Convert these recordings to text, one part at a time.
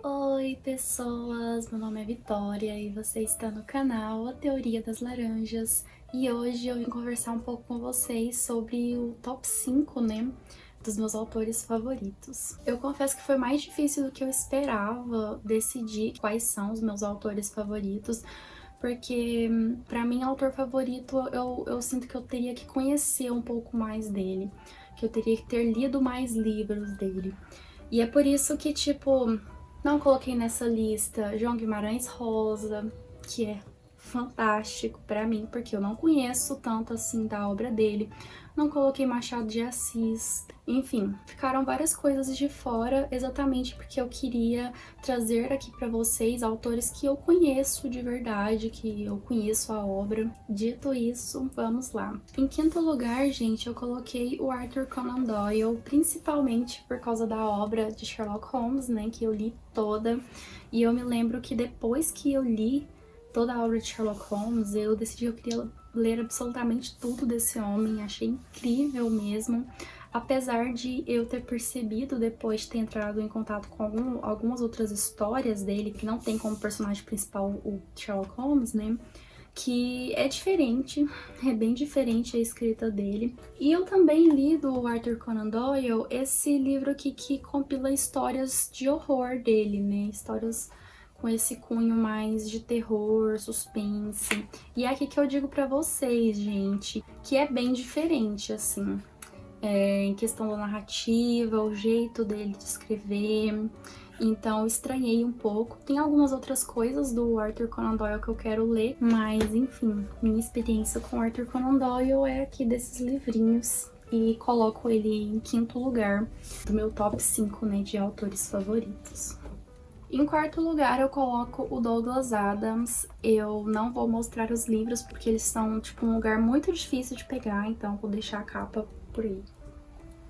Oi, pessoas! Meu nome é Vitória e você está no canal A Teoria das Laranjas. E hoje eu vim conversar um pouco com vocês sobre o top 5, né, dos meus autores favoritos. Eu confesso que foi mais difícil do que eu esperava decidir quais são os meus autores favoritos, porque pra mim, autor favorito, eu sinto que eu teria que conhecer um pouco mais dele, que eu teria que ter lido mais livros dele. E é por isso que, tipo, não coloquei nessa lista João Guimarães Rosa, que é fantástico pra mim, porque eu não conheço tanto assim da obra dele. Não coloquei Machado de Assis. Enfim, ficaram várias coisas de fora, exatamente porque eu queria trazer aqui pra vocês autores que eu conheço de verdade, que eu conheço a obra. Dito isso, vamos lá. Em quinto lugar, gente, eu coloquei o Arthur Conan Doyle, principalmente por causa da obra de Sherlock Holmes, né, que eu li toda. E eu me lembro que depois que eu li toda a obra de Sherlock Holmes, eu decidi que eu queria ler absolutamente tudo desse homem, achei incrível mesmo. Apesar de eu ter percebido, depois de ter entrado em contato com algumas outras histórias dele, que não tem como personagem principal o Sherlock Holmes, né, que é diferente, é bem diferente a escrita dele. E eu também li do Arthur Conan Doyle esse livro aqui que compila histórias de horror dele, né, histórias com esse cunho mais de terror, suspense. E é aqui que eu digo pra vocês, gente, que é bem diferente, assim, em questão da narrativa, o jeito dele de escrever. Então eu estranhei um pouco. Tem algumas outras coisas do Arthur Conan Doyle que eu quero ler, mas enfim, minha experiência com Arthur Conan Doyle é aqui desses livrinhos. E coloco ele em quinto lugar do meu top 5, né, de autores favoritos. Em quarto lugar, eu coloco o Douglas Adams. Eu não vou mostrar os livros porque eles são, tipo, um lugar muito difícil de pegar, então vou deixar a capa por aí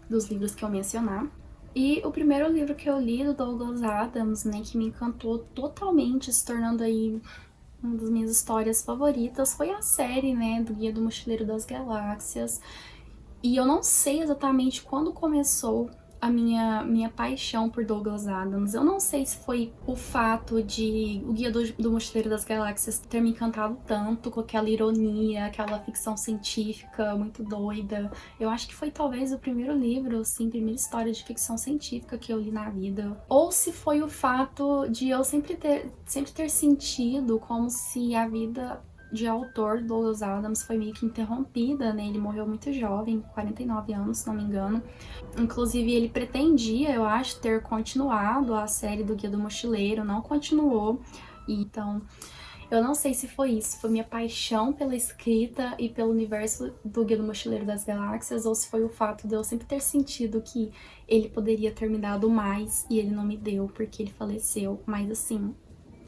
dos livros que eu mencionar. E o primeiro livro que eu li do Douglas Adams, né, que me encantou totalmente, se tornando aí uma das minhas histórias favoritas, foi a série, né, do Guia do Mochileiro das Galáxias. E eu não sei exatamente quando começou a minha paixão por Douglas Adams. Eu não sei se foi o fato de O Guia do Mochileiro das Galáxias ter me encantado tanto, com aquela ironia, aquela ficção científica muito doida. Eu acho que foi talvez o primeiro livro, assim, primeira história de ficção científica que eu li na vida. Ou se foi o fato de eu sempre ter sentido como se a vida de autor do Douglas Adams foi meio que interrompida, né? Ele morreu muito jovem, 49 anos, se não me engano. Inclusive, ele pretendia, eu acho, ter continuado a série do Guia do Mochileiro, não continuou. Então, eu não sei se foi isso, foi minha paixão pela escrita e pelo universo do Guia do Mochileiro das Galáxias, ou se foi o fato de eu sempre ter sentido que ele poderia ter me dado mais e ele não me deu porque ele faleceu. Mas assim,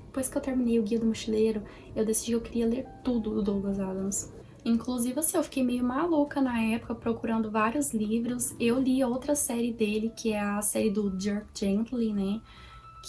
depois que eu terminei o Guia do Mochileiro, eu decidi que eu queria ler tudo do Douglas Adams. Inclusive, assim, eu fiquei meio maluca na época procurando vários livros. Eu li outra série dele, que é a série do Dirk Gently, né?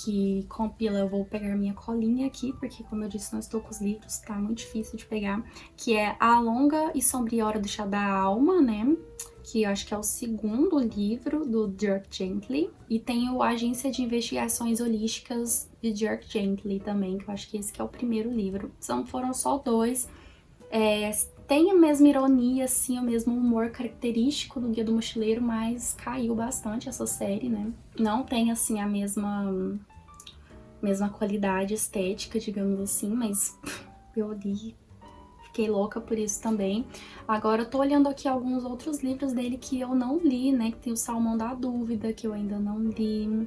Que compila, eu vou pegar minha colinha aqui, porque como eu disse, não estou com os livros, tá muito difícil de pegar. Que é A Longa e Sombria Hora do Chá da Alma, né? Que eu acho que é o segundo livro do Dirk Gently. E tem o Agência de Investigações Holísticas de Dirk Gently também, que eu acho que esse que é o primeiro livro. Foram só dois. Tem a mesma ironia, assim, o mesmo humor característico do Guia do Mochileiro, mas caiu bastante essa série, né? Não tem, assim, a mesma qualidade estética, digamos assim, mas eu li, fiquei louca por isso também. Agora eu tô olhando aqui alguns outros livros dele que eu não li, né? Que tem o Salmão da Dúvida, que eu ainda não li.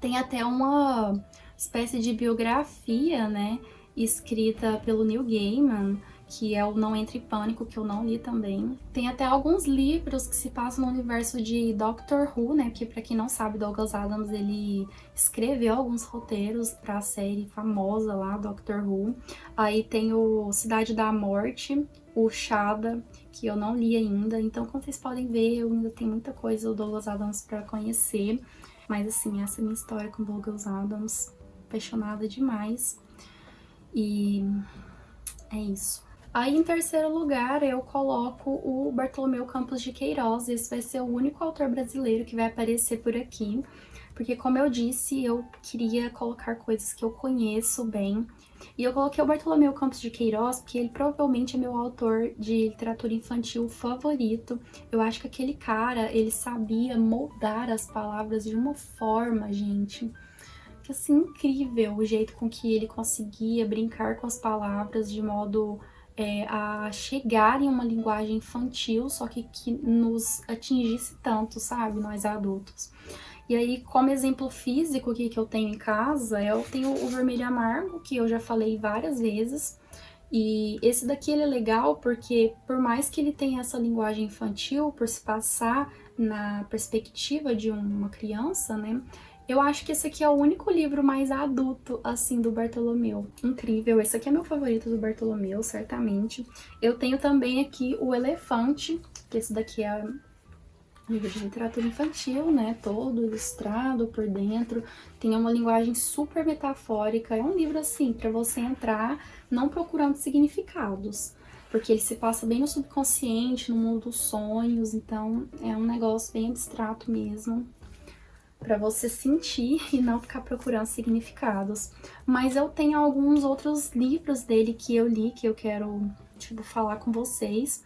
Tem até uma espécie de biografia, né? Escrita pelo Neil Gaiman, que é o Não Entre em Pânico, que eu não li também. Tem até alguns livros que se passam no universo de Doctor Who, né? Porque pra quem não sabe, Douglas Adams, ele escreveu alguns roteiros pra série famosa lá, Doctor Who. Aí tem o Cidade da Morte, o Shada, que eu não li ainda. Então, como vocês podem ver, eu ainda tenho muita coisa do Douglas Adams pra conhecer. Mas assim, essa é a minha história com Douglas Adams. Apaixonada demais. E é isso. Aí, em terceiro lugar, eu coloco o Bartolomeu Campos de Queiroz. Esse vai ser o único autor brasileiro que vai aparecer por aqui. porque como eu disse, eu queria colocar coisas que eu conheço bem. E eu coloquei o Bartolomeu Campos de Queiroz, porque ele provavelmente é meu autor de literatura infantil favorito. Eu acho que aquele cara, ele sabia moldar as palavras de uma forma, gente, que assim, incrível o jeito com que ele conseguia brincar com as palavras de modo a chegar em uma linguagem infantil, só que nos atingisse tanto, sabe, nós adultos. E aí, como exemplo físico que eu tenho em casa, eu tenho o vermelho amargo, que eu já falei várias vezes. E esse daqui ele é legal porque, por mais que ele tenha essa linguagem infantil, por se passar na perspectiva de uma criança, né? Eu acho que esse aqui é o único livro mais adulto, assim, do Bartolomeu. Incrível, esse aqui é meu favorito do Bartolomeu, certamente. Eu tenho também aqui o Elefante, que esse daqui é livro de literatura infantil, né, todo ilustrado por dentro, tem uma linguagem super metafórica, é um livro assim, para você entrar não procurando significados, porque ele se passa bem no subconsciente, no mundo dos sonhos, então é um negócio bem abstrato mesmo, para você sentir e não ficar procurando significados. Mas eu tenho alguns outros livros dele que eu li, que eu quero, tipo, falar com vocês.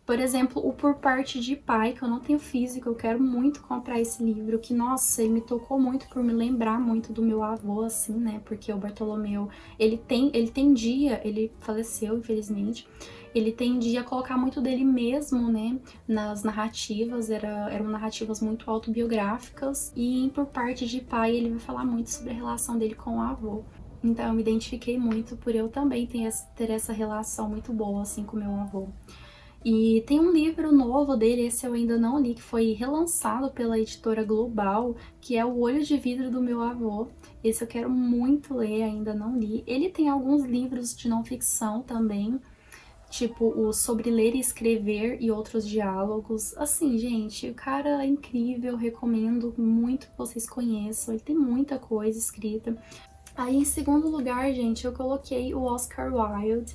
Por exemplo, o Por Parte de Pai, que eu não tenho físico, eu quero muito comprar esse livro, que, nossa, ele me tocou muito por me lembrar muito do meu avô, assim, né, porque o Bartolomeu, ele tendia, ele faleceu, infelizmente, ele tendia a colocar muito dele mesmo, né, nas narrativas, eram narrativas muito autobiográficas, e em Por Parte de Pai ele vai falar muito sobre a relação dele com o avô. Então eu me identifiquei muito por eu também ter essa relação muito boa, assim, com meu avô. E tem um livro novo dele, esse eu ainda não li, que foi relançado pela editora Global, que é O Olho de Vidro do Meu Avô. Esse eu quero muito ler, ainda não li. Ele tem alguns livros de não ficção também, tipo o Sobre Ler e Escrever e Outros Diálogos. Assim, gente, o cara é incrível, recomendo muito que vocês conheçam, ele tem muita coisa escrita. Aí, em segundo lugar, gente, eu coloquei o Oscar Wilde,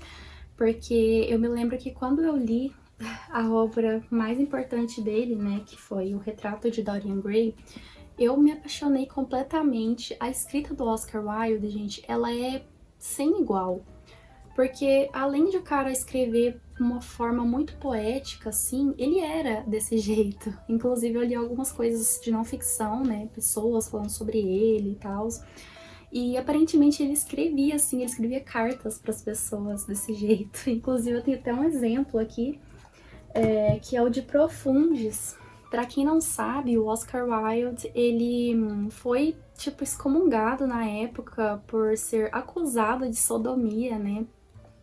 porque eu me lembro que quando eu li a obra mais importante dele, né, que foi O Retrato de Dorian Gray, eu me apaixonei completamente. A escrita do Oscar Wilde, gente, ela é sem igual. Porque além de o cara escrever de uma forma muito poética, assim, ele era desse jeito. Inclusive eu li algumas coisas de não ficção, né, pessoas falando sobre ele e tal. E aparentemente ele escrevia assim, ele escrevia cartas para as pessoas desse jeito. Inclusive eu tenho até um exemplo aqui, que é o de Profundis. Para quem não sabe, o Oscar Wilde, ele foi, tipo, excomungado na época por ser acusado de sodomia, né?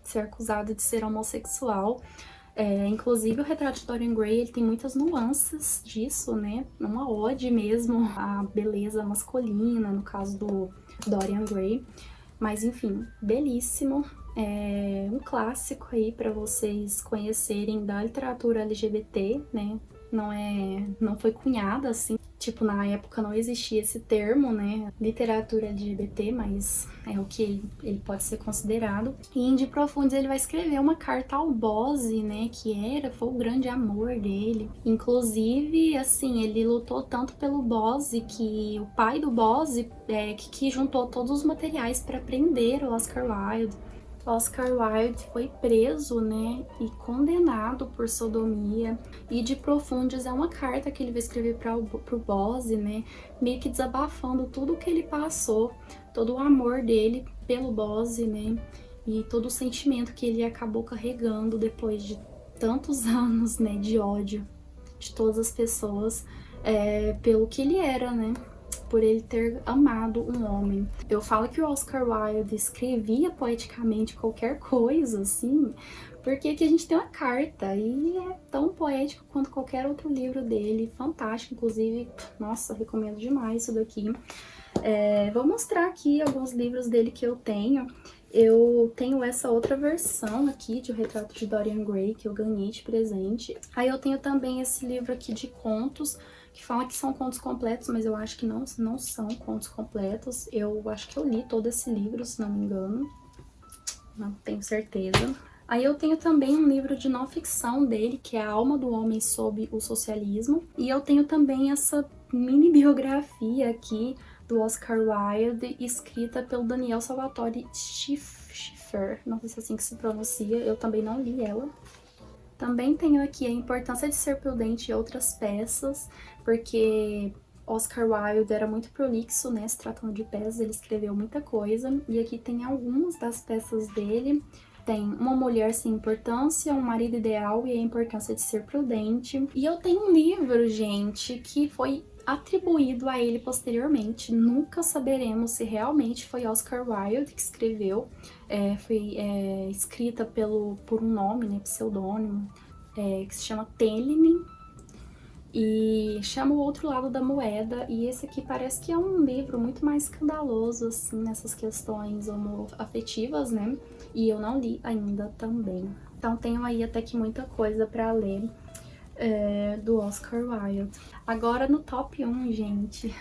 Ser acusado de ser homossexual. Inclusive o Retrato de Dorian Gray, ele tem muitas nuances disso, né? Uma ode mesmo à beleza masculina, no caso do Dorian Gray. Mas enfim, belíssimo. É um clássico aí para vocês conhecerem da literatura LGBT, né? Não foi cunhada assim. Tipo, na época não existia esse termo, né? Literatura LGBT, mas é o que ele pode ser considerado. E em De Profundis ele vai escrever uma carta ao Bose, né? Foi o grande amor dele. Inclusive, assim, ele lutou tanto pelo Bose que o pai do Bose que juntou todos os materiais para prender o Oscar Wilde. Oscar Wilde foi preso, né, e condenado por sodomia. E De Profundis é uma carta que ele vai escrever pro Bose, né, meio que desabafando tudo o que ele passou, todo o amor dele pelo Bose, né, e todo o sentimento que ele acabou carregando depois de tantos anos, né, de ódio de todas as pessoas pelo que ele era, né, por ele ter amado um homem. Eu falo que o Oscar Wilde escrevia poeticamente qualquer coisa, assim, porque que a gente tem uma carta e é tão poético quanto qualquer outro livro dele, fantástico, inclusive, nossa, recomendo demais isso daqui. Vou mostrar aqui alguns livros dele que eu tenho. Eu tenho essa outra versão aqui de O Retrato de Dorian Gray, que eu ganhei de presente. Aí eu tenho também esse livro aqui de contos, que fala que são contos completos, mas eu acho que não são contos completos. Eu acho que eu li todo esse livro, se não me engano. Não tenho certeza. Aí eu tenho também um livro de não ficção dele, que é A Alma do Homem sob o Socialismo. E eu tenho também essa mini biografia aqui do Oscar Wilde, escrita pelo Daniel Salvatore Schiffer, não sei se é assim que se pronuncia, eu também não li ela. Também tenho aqui a importância de ser prudente e outras peças, porque Oscar Wilde era muito prolixo, né, se tratando de peças, ele escreveu muita coisa, e aqui tem algumas das peças dele. Tem Uma Mulher Sem Importância, Um Marido Ideal e a Importância de Ser Prudente. E eu tenho um livro, gente, que foi atribuído a ele posteriormente. Nunca saberemos se realmente foi Oscar Wilde que escreveu. Foi escrita por um nome, né, pseudônimo, que se chama Teline. E chama O Outro Lado da Moeda, e esse aqui parece que é um livro muito mais escandaloso, assim, nessas questões homoafetivas, né? E eu não li ainda também. Então tenho aí até que muita coisa pra ler do Oscar Wilde. Agora no top 1, gente,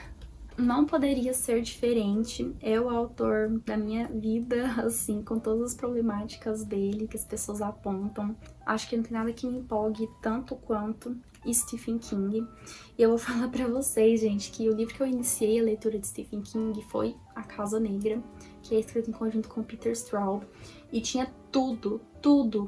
não poderia ser diferente. É o autor da minha vida, assim, com todas as problemáticas dele que as pessoas apontam. Acho que não tem nada que me empolgue tanto quanto Stephen King. E eu vou falar pra vocês, gente, que o livro que eu iniciei a leitura de Stephen King foi A Casa Negra, que é escrito em conjunto com Peter Straub, e tinha tudo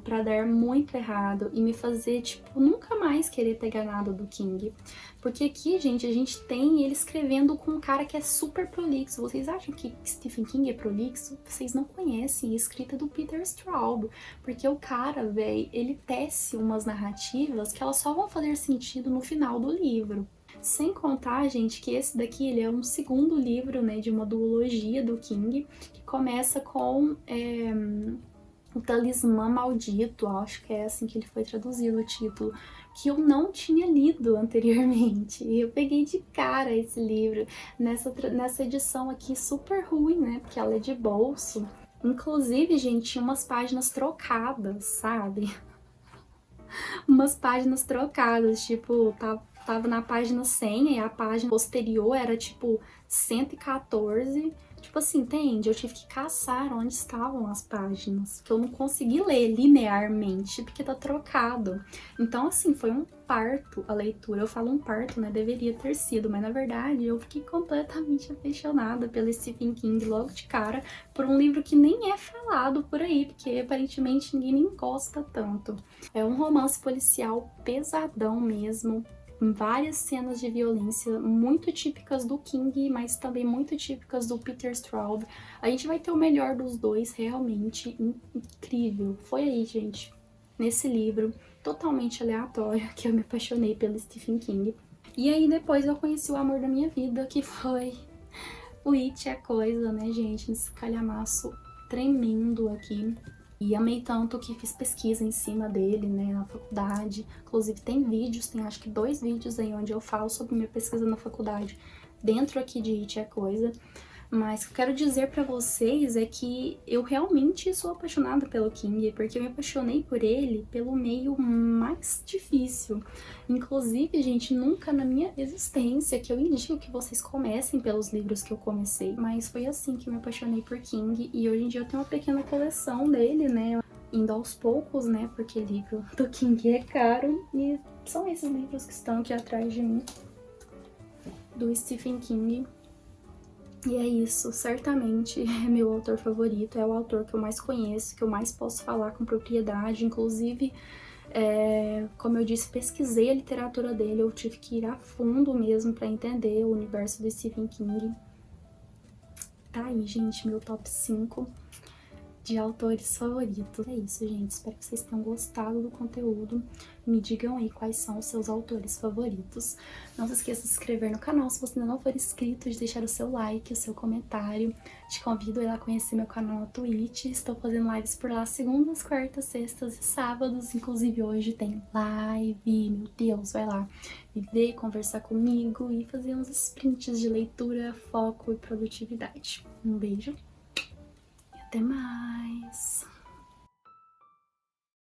pra dar muito errado e me fazer, tipo, nunca mais querer pegar nada do King. Porque aqui, gente, a gente tem ele escrevendo com um cara que é super prolixo. Vocês acham que Stephen King é prolixo? Vocês não conhecem a escrita do Peter Straub, porque o cara, velho, ele tece umas narrativas que elas só vão fazer sentido no final do livro. Sem contar, gente, que esse daqui ele é um segundo livro, né, de uma duologia do King, que começa com O Talismã Maldito, acho que é assim que ele foi traduzido o título, que eu não tinha lido anteriormente. E eu peguei de cara esse livro nessa edição aqui super ruim, né, porque ela é de bolso. Inclusive, gente, tinha umas páginas trocadas, sabe? Umas páginas trocadas, tipo, tava na página 100 e a página posterior era, tipo, 114. Tipo assim, entende? Eu tive que caçar onde estavam as páginas, que eu não consegui ler linearmente, porque tá trocado. Então, assim, foi um parto a leitura. Eu falo um parto, né? Deveria ter sido, mas na verdade eu fiquei completamente apaixonada pelo Stephen King logo de cara, por um livro que nem é falado por aí, porque aparentemente ninguém nem gosta tanto. É um romance policial pesadão mesmo, várias cenas de violência muito típicas do King, mas também muito típicas do Peter Straub. A gente vai ter o melhor dos dois, realmente incrível. Foi aí, gente, nesse livro totalmente aleatório, que eu me apaixonei pelo Stephen King. E aí depois eu conheci o amor da minha vida, que foi o It é Coisa, né, gente, nesse calhamaço tremendo aqui. E amei tanto que fiz pesquisa em cima dele, né, na faculdade. Inclusive tem vídeos, tem acho que 2 vídeos aí onde eu falo sobre minha pesquisa na faculdade, dentro aqui de It é Coisa. Mas o que eu quero dizer pra vocês é que eu realmente sou apaixonada pelo King, porque eu me apaixonei por ele pelo meio mais difícil. Inclusive, gente, nunca na minha existência que eu indico que vocês comecem pelos livros que eu comecei, mas foi assim que eu me apaixonei por King, e hoje em dia eu tenho uma pequena coleção dele, né, indo aos poucos, né, porque livro do King é caro, e são esses livros que estão aqui atrás de mim, do Stephen King. E é isso, certamente é meu autor favorito, é o autor que eu mais conheço, que eu mais posso falar com propriedade. Inclusive, como eu disse, pesquisei a literatura dele, eu tive que ir a fundo mesmo pra entender o universo do Stephen King. Tá aí, gente, meu top 5 de autores favoritos. É isso, gente, espero que vocês tenham gostado do conteúdo. Me digam aí quais são os seus autores favoritos. Não se esqueça de se inscrever no canal se você ainda não for inscrito, de deixar o seu like, o seu comentário. Te convido a ir lá conhecer meu canal na Twitch. Estou fazendo lives por lá segundas, quartas, sextas e sábados. Inclusive hoje tem live, meu Deus, vai lá me ver, conversar comigo e fazer uns sprints de leitura, foco e produtividade. Um beijo. Até mais!